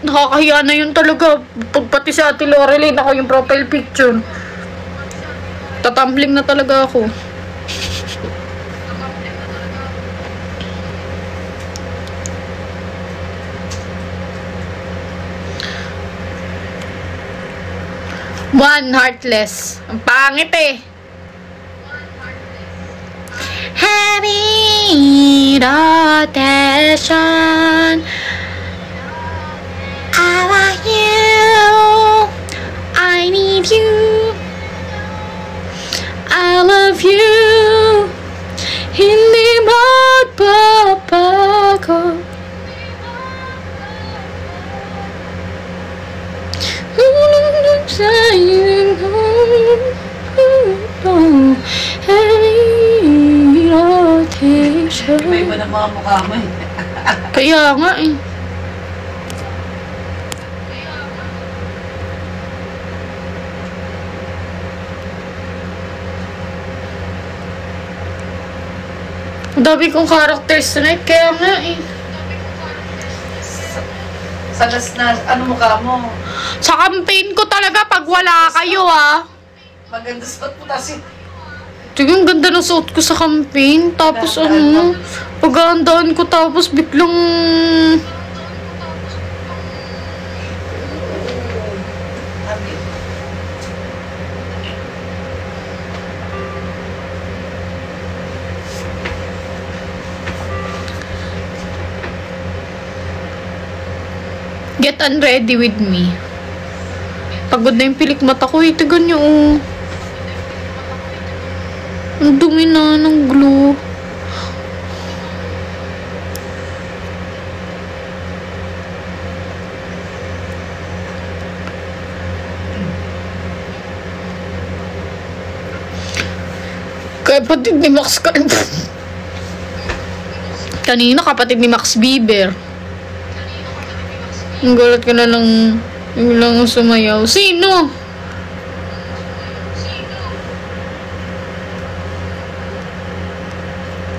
Nakakahiya na yun talaga. Pati si Ate Loreline, ako yung profile picture. Tatumbling na talaga ako. One heartless. Ang pangit eh. Heavy rotation. I want you. I need you. I love you. Hindi magpapago. May iba ng mga mukha mo eh. Kaya nga eh. Dami kong characters tonight, kaya nga eh. Sa ano mukha mo? Sa campaign ko talaga pag wala kayo ah. Maganda suot mo kasi. Tingnan, ganda ng suot ko sa campaign. Tapos ano, paghandaan ko tapos biglang... Get unready with me. Pagod na yung pilik mata ko. Itigan nyo oh. Ang dumi na ng glue. Kapatid ni Max kanina kapatid ni Max Bieber. Ang gulat ka na lang biglang sumayaw. Sino?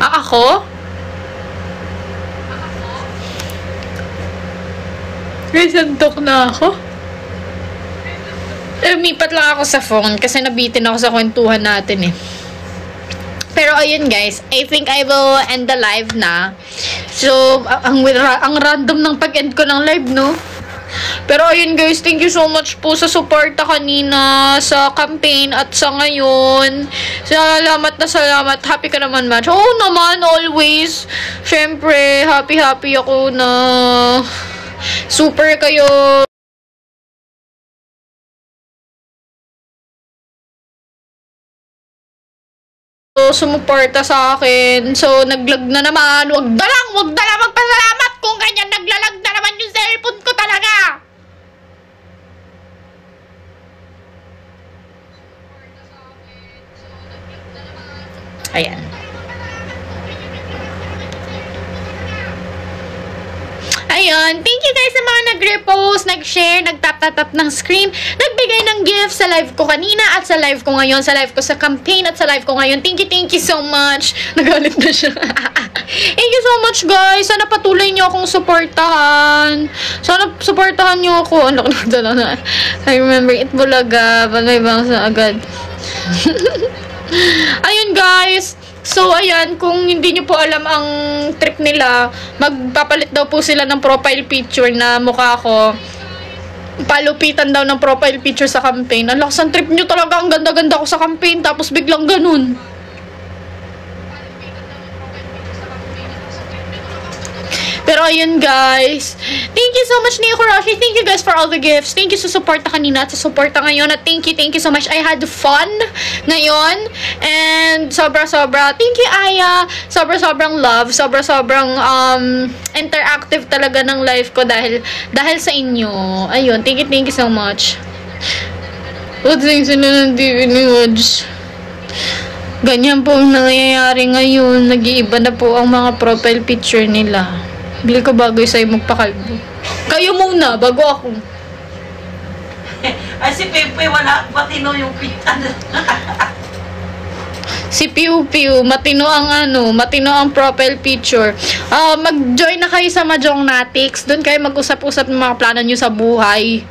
Ako? Guys, antok na ako. Lumipat lang ako sa phone kasi nabitin ako sa kwentuhan natin eh. Pero ayun guys, I think I will end the live na. So, ang random ng pag-end ko ng live, no? Pero ayun guys, thank you so much po sa suporta kanina, sa campaign at sa ngayon. Salamat na salamat. Happy ka naman, Match? Oo naman, always. Syempre, happy ako na super kayo. Sumuporta sa akin. So, naglag na naman. Wag na lang magpasalamat kung ganyan. Naglalag na naman yung cellphone ko talaga. Ayan. Ayun, thank you guys sa mga nag-repost, nag-share, nag-tap-tap-tap ng screen, nagbigay ng gift sa live ko kanina at sa live ko ngayon, sa live ko sa campaign at sa live ko ngayon. Thank you so much. Nagalit na siya. Thank you so much guys. Sana patuloy niyo akong suportahan. Sana suportahan niyo ako. Ano na? I remember it bulaga, but may bangsa agad. Ayun guys. So, ayan, kung hindi nyo po alam ang trick nila, magpapalit daw po sila ng profile picture na mukha ko. Palupitan daw ng profile picture sa campaign. Ang lakas ang trip nyo talaga, ang ganda-ganda ko sa campaign, tapos biglang ganun. Pero ayun guys, thank you so much Nia Kuroshi. Thank you guys for all the gifts. Thank you sa suporta kanina at sa suporta ngayon. At thank you so much. I had fun ngayon. And sobra-sobra. Thank you Aya. Sobra-sobrang love. Sobra-sobrang interactive talaga ng life ko dahil sa inyo. Ayun, thank you so much. Utsing sila ng TV ni Woods. Ganyan po ang nangyayari ngayon. Nag-iiba na po ang mga profile picture nila. Bili ko bago sa'yo magpakalbo. Kayo muna, bago ako. Ay, si Pepe, wala, pati no yung picture. Si Piu Piu, matino ang profile picture. Mag-join na kayo sa Mahjong Natics. Doon kayo mag-usap-usap ng mga plano nyo sa buhay.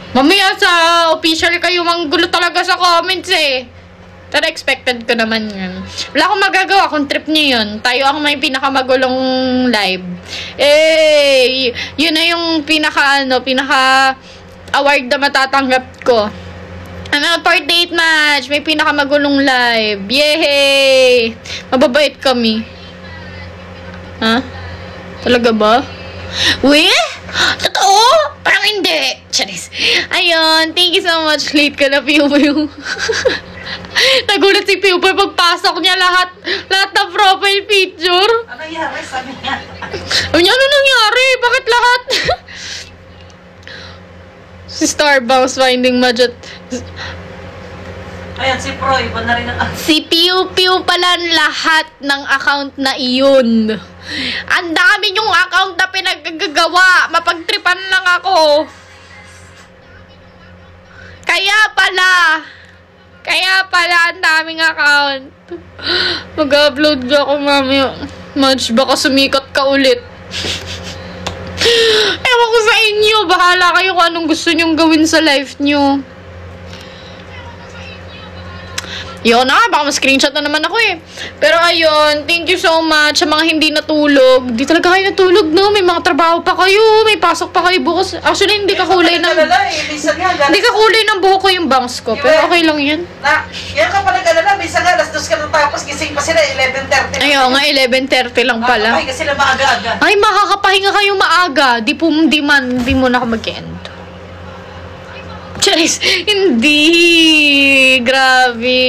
Mamaya sa official kayo manggulo talaga sa comments eh. Pero expected ko naman yun. Wala akong magagawa kung trip niyo yun. Tayo ang may pinakamagulong live. Yun na yung pinaka award na matatanggap ko. Part date match. May pinakamagulong live. Yay! Mababait kami. Ha? Talaga ba? Weh? Totoo? Parang hindi. Charis. Ayun. Thank you so much. Late ka na, Piu Piu. Nagulat si Piu Piu pagpasok niya lahat ng profile picture. Ano nangyari? Sabi niya. Ano nangyari? Bakit lahat? Si Starbucks finding budget. Ayan, si Pro, iba na rin ang... Si Piu Piu pala lahat ng account na iyon. Ang dami yung account na pinagagawa. Mapagtripan lang ako. Kaya pala ang daming account. Mag-upload ako mamaya. Madge, baka sumikat ka ulit. Ewan ko sa inyo. Bahala kayo kung anong gusto nyong gawin sa life nyo. Yun na, baka ma-screenshot na naman ako eh. Pero ayun, thank you so much sa mga hindi natulog. Di talaga kayo natulog, no? May mga trabaho pa kayo, may pasok pa kayo bukas. Actually, hindi ka kulay ng... Hindi ka kulay ng buhok ko yung bangs ko. Pero okay lang yan. Yan ka pa nag-alala, minsan nga, alas 2 ka natapos, gising pa sila, 11:30. Ayun nga, 11:30 lang pala. Okay, kasi sila maaga-aga. Ay, makakapahinga kayo maaga. Di mo na ako mag-end. Charis, hindi. Grabe.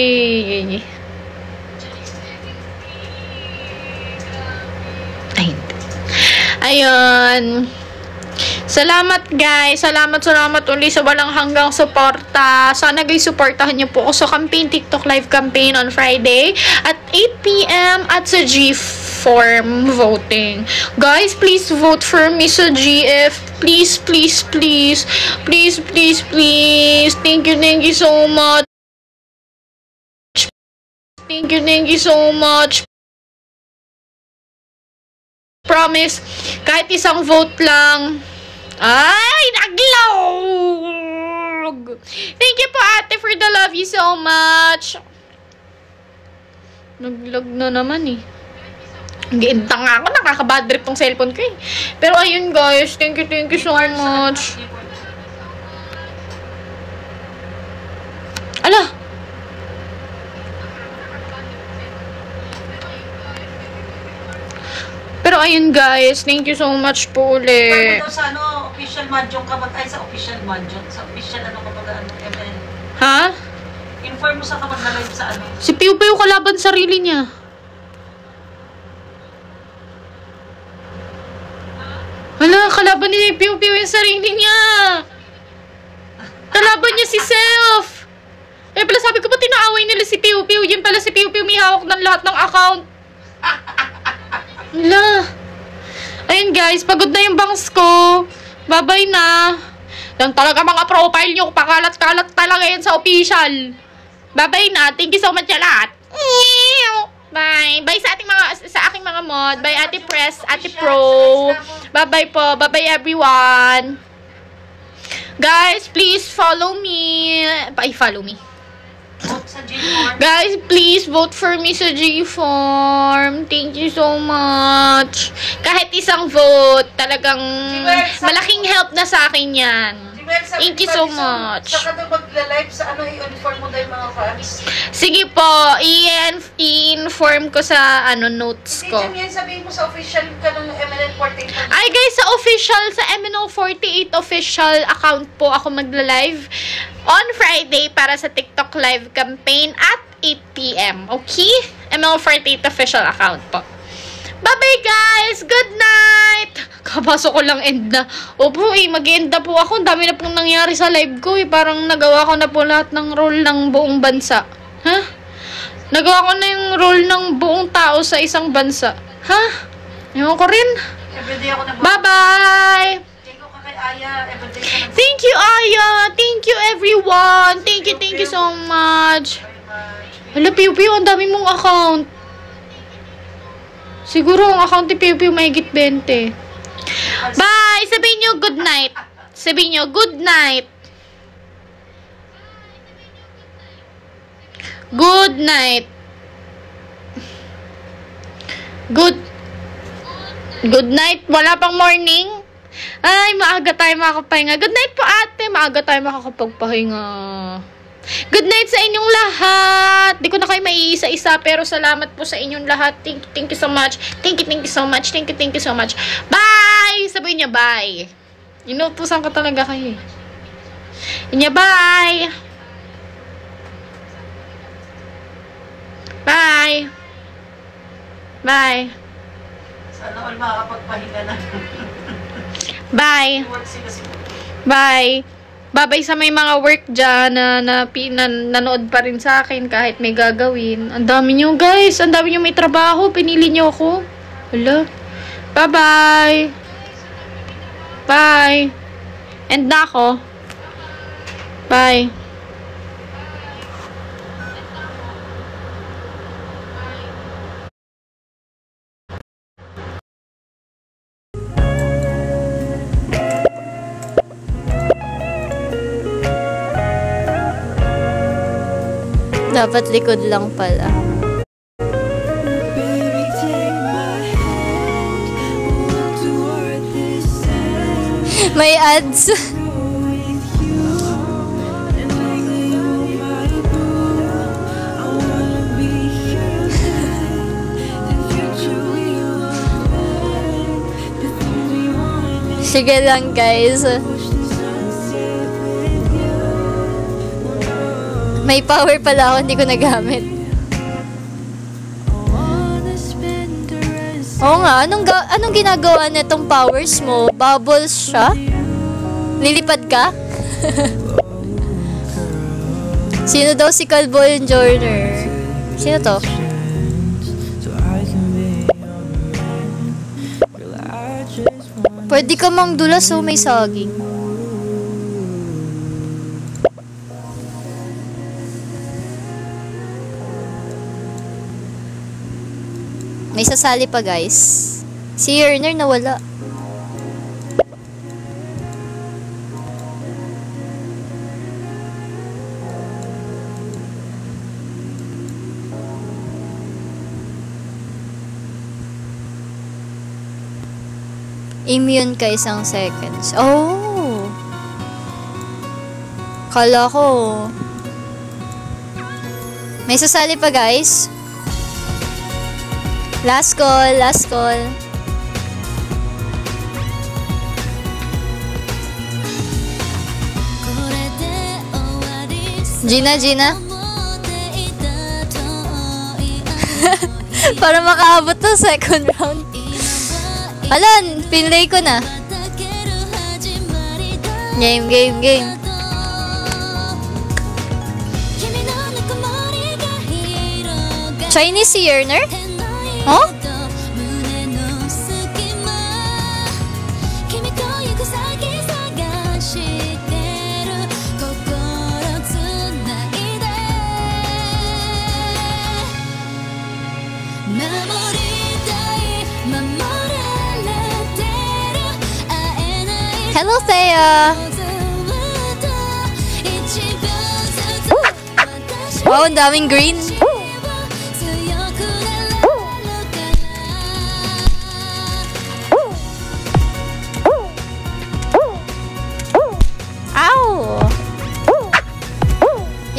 Ay, ayun. Salamat guys. Salamat ulit sa walang hanggang suporta. Sana guys, supportahan niyo po ako sa campaign, TikTok live campaign on Friday at 8 PM at sa G-form voting. Guys, please vote for me sa GF. Please. Thank you so much. Thank you so much. Promise, kahit isang vote lang. Ay, naglog! Thank you po, ate, for the love you so much. Naglog na naman eh. Giinta nga ako, nakaka-bad trip tong cellphone ko eh. Pero ayun guys, thank you so much. Ala! Pero ayun guys, thank you so much po ulit. Pero sa official Mahjong ka ba? Ay, sa official Mahjong. Sa official kapag ML. Ha? Inform mo sa kapag na-live sa Si Piu Piu kalaban sarili niya. Wala, kalaban ni Piu Piu yung sarili niya. Kalaban niya si Self. Pala sabi ko ba tinaaway nila si Piu Piu? Yun pala si Piu Piu may hawak ng lahat ng account. Wala. Ayun guys, pagod na yung bangs ko. Bye-bye na. Yan talaga mga profile nyo. Pakalat-kalat talaga yan sa official. Bye-bye na. Thank you so much sa lahat. Bye. Bye sa aking mga mod. Bye Ate Press, Ate Pro. Bye-bye po. Bye-bye everyone. Guys, please follow me. Follow me. Guys, please vote for me sa G-form. Thank you so much. Kahit isang vote, talagang malaking help na sa akin yan. Thank you so much. Saka daw magla-live sa i-inform mo daw yung mga fans. Sige po, i-inform ko sa notes ko. Hindi yan sabihin mo sa official ka ng MNL48. Ay guys, sa official, sa MNL48 official account po ako magla-live on Friday para sa TikTok live campaign at 8 PM. Okay? MNL48 official account po. Bye-bye guys! Good night! Kapasok ko lang end na. Opo mag-end na po ako. Ang dami na pong nangyari sa live ko Parang nagawa ko na po lahat ng role ng buong bansa. Ha? Nagawa ko na yung role ng buong tao sa isang bansa. Ha? Ewan ko rin. Everyday ako Bye-bye! Thank you kay Aya. Everyday ka Thank you, Aya! Thank you, everyone! Thank you so much! Bye-bye. Hala, Piu Piu, ang dami mong account. Siguro ang account ni Piu Piu mahigit 20. Bye! Sabihin nyo good night. Sabihin nyo good night. Good night. Good night. Wala pang morning. Ay, maaga tayo makakapahinga. Good night po, ate. Maaga tayo makakapagpahinga. Good night sa inyong lahat. Di ko na kayo maiisa-isa, pero salamat po sa inyong lahat. Thank you so much. Thank you so much. Thank you so much. Bye! Sabihin niya, bye. Inutusan ko talaga kayo. Inya, bye! Bye! Bye! Sana all makakapagpahinga na. Bye! Bye! Babay sa may mga work dyan na nanood pa rin sa akin kahit may gagawin. Ang dami nyo, guys. Ang dami nyo may trabaho. Pinili nyo ako. Wala. Bye-bye. Bye. End na ako. Bye. Dapat likod lang pala. May ads. Sige lang, guys. May power pala ako, hindi ko nagamit. Oo nga, anong ginagawa nitong powers mo? Bubbles siya? Lilipad ka? Sino daw si Calboy Joyner? Sino to? Pwede ka mang dulas so may saging. May sasali pa, guys. Si Yerner nawala. Immune ka isang seconds. Oh! Kala ko. May sasali pa, guys. Last call, last call. Gina. Para makaabot to second round. Alan, pinlay ko na. Game. Chinese si Yerner? Huh? Hello, Thea! Wow, ang daming green.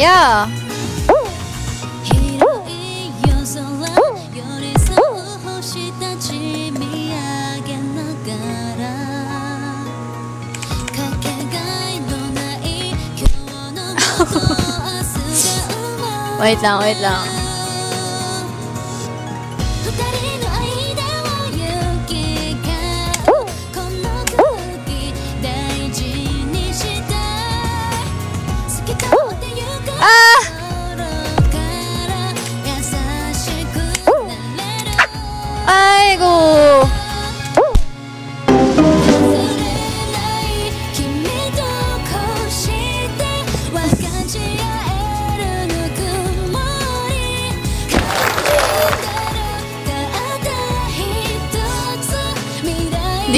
Yeah. Wait lang. Aigo.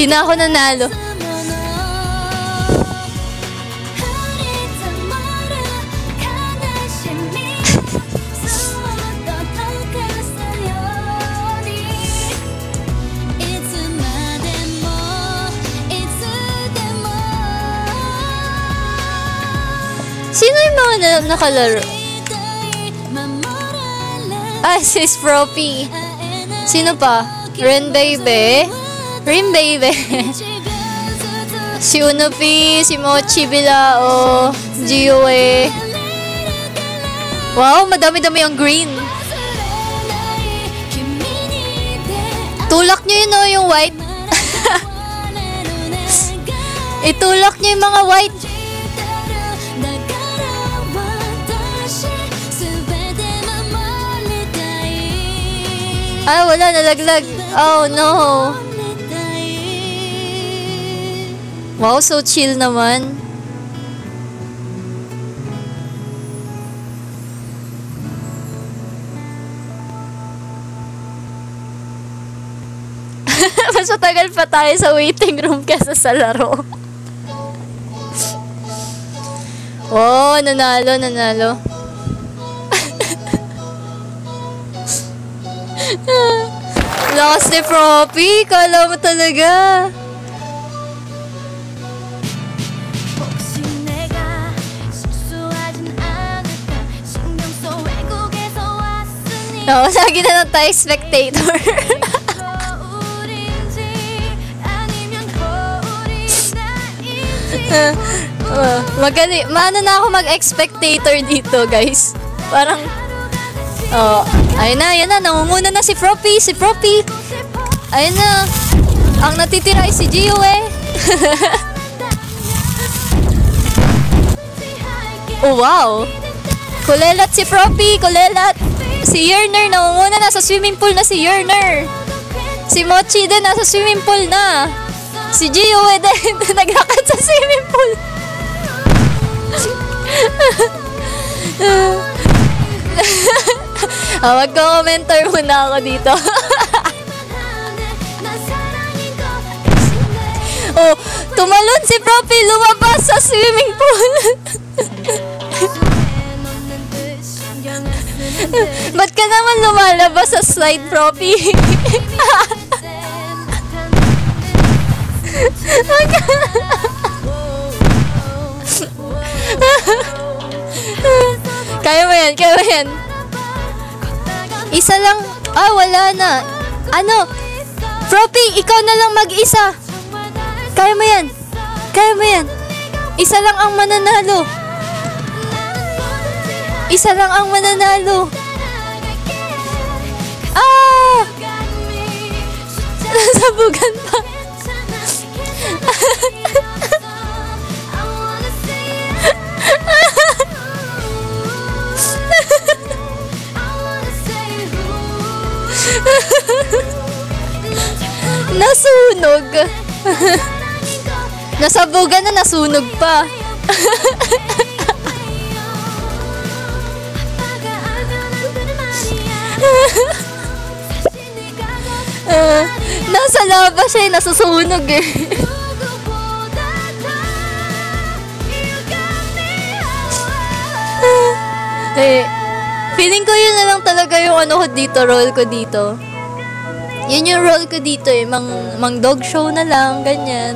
Di na ako nanalo. Sino yung mga nakalaro? Ah, sis Propi. Sino pa? Ren Baby. Ren Baby. Si Unopi, si Mochi Bilao, Gioe. Wow, madami-dami ang green. Tulak nyo yun o, yung white. Itulak nyo yung mga white. Ah, wala, nalaglag. Oh, no. Wow, so chill naman. Mas matagal pa tayo sa waiting room kesa sa laro. Oh, nanalo, nanalo. Lakas ni Propi, kala mo talaga. No, lagi na lang tayo spectator. Magaling. Maano na ako mag-spectator dito, guys. Parang, oh, ayun na, nangunguna na si Propi, Ayun na. Ang natitira ay si Gio eh. Oh, wow. Kulelat si Propi, kulelat. Si Yerner, nangunguna na sa swimming pool na si Yerner. Si Mochi din, nasa swimming pool na. Si Gio eh din, naglakad sa swimming pool. Mag-commenter muna ako dito. Oh, tumalon si Propi, lumabas sa swimming pool. Ba't ka naman lumalabas sa slide, Propi? Kaya mo yan. Isa lang. Ah, wala na. Ano? Propi, ikaw na lang mag-isa. Kaya mo yan. Isa lang ang mananalo. Ah! Nasabugan pa. Nasunog. Nasabugan na, nasunog pa. Nasa labas siya, nasusunog eh. Feeling ko yun na lang talaga yung role ko dito. Yun yung role ko dito eh, mang dog show na lang, ganyan.